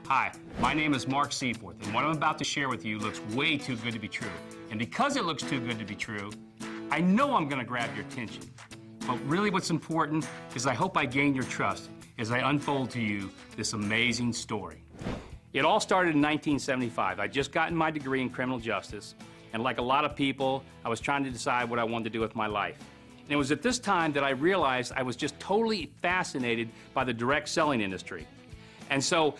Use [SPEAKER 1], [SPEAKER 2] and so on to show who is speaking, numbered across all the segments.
[SPEAKER 1] Hi, my name is Mark Seaforth, and what I'm about to share with you looks way too good to be true. And because it looks too good to be true, I know I'm going to grab your attention. But really what's important is I hope I gain your trust as I unfold to you this amazing story. It all started in 1975. I'd just gotten my degree in criminal justice, and like a lot of people, I was trying to decide what I wanted to do with my life. And it was at this time that I realized I was just totally fascinated by the direct selling industry. And so,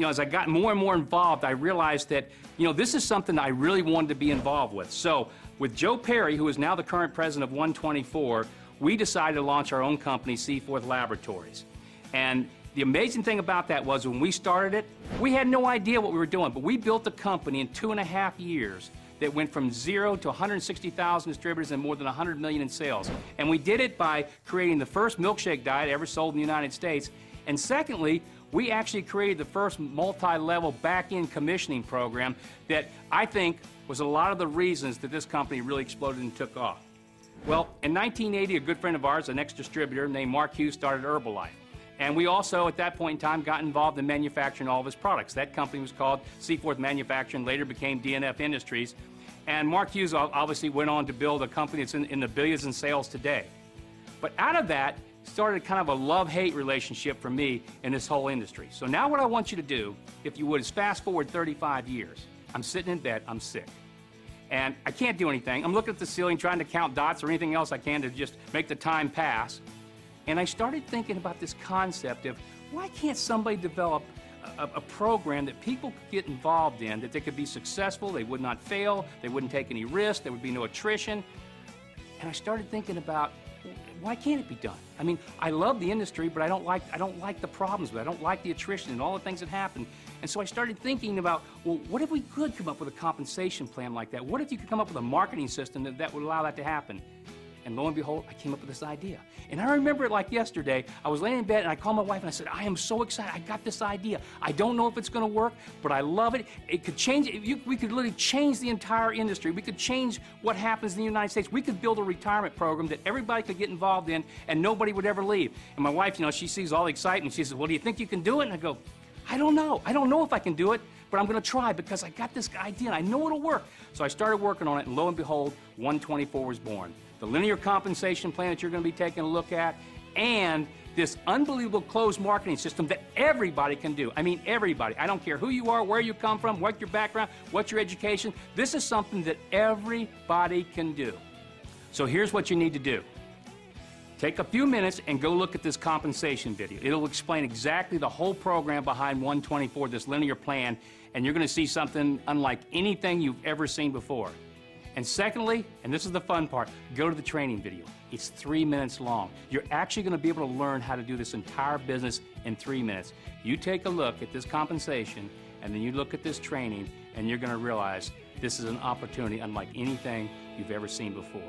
[SPEAKER 1] as I got more and more involved, I realized that, this is something I really wanted to be involved with. So, with Joe Perry, who is now the current president of 124, we decided to launch our own company, Seaforth Laboratories. And the amazing thing about that was when we started it, we had no idea what we were doing, but we built a company in 2.5 years that went from 0 to 160,000 distributors and more than 100 million in sales. And we did it by creating the first milkshake diet ever sold in the United States. And secondly, we actually created the first multi-level back-end commissioning program that I think was a lot of the reasons that this company really exploded and took off. Well, in 1980, a good friend of ours, an ex-distributor named Mark Hughes, started Herbalife. And we also, at that point in time, got involved in manufacturing all of his products. That company was called Seaforth Manufacturing, later became DNF Industries. And Mark Hughes obviously went on to build a company that's in the billions in sales today. But out of that, started kind of a love-hate relationship for me in this whole industry. So now what I want you to do, if you would, is fast forward 35 years. I'm sitting in bed, I'm sick. And I can't do anything. I'm looking at the ceiling trying to count dots or anything else I can to just make the time pass. And I started thinking about this concept of why can't somebody develop a program that people could get involved in, that they could be successful, they would not fail, they wouldn't take any risks, there would be no attrition. And I started thinking about, why can't it be done? I mean, I love the industry, but I don't like the problems with it. I don't like the attrition and all the things that happen. And so I started thinking about, well, what if we could come up with a compensation plan like that? What if you could come up with a marketing system that would allow that to happen? And lo and behold, I came up with this idea. And I remember it like yesterday. I was laying in bed and I called my wife and I said, I am so excited. I got this idea. I don't know if it's going to work, but I love it. It could change, we could literally change the entire industry. We could change what happens in the United States. We could build a retirement program that everybody could get involved in and nobody would ever leave. And my wife, she sees all the excitement. She says, well, do you think you can do it? And I go, I don't know. I don't know if I can do it, but I'm going to try because I got this idea and I know it'll work. So I started working on it, and lo and behold, 124 was born. The linear compensation plan that you're going to be taking a look at, and this unbelievable closed marketing system that everybody can do. I mean, everybody. I don't care who you are, where you come from, what your background, what your education. This is something that everybody can do. So here's what you need to do. Take a few minutes and go look at this compensation video. It'll explain exactly the whole program behind 124, this linear plan, and you're going to see something unlike anything you've ever seen before. And secondly, and this is the fun part, go to the training video. It's 3 minutes long. You're actually going to be able to learn how to do this entire business in 3 minutes. You take a look at this compensation, and then you look at this training, and you're going to realize this is an opportunity unlike anything you've ever seen before.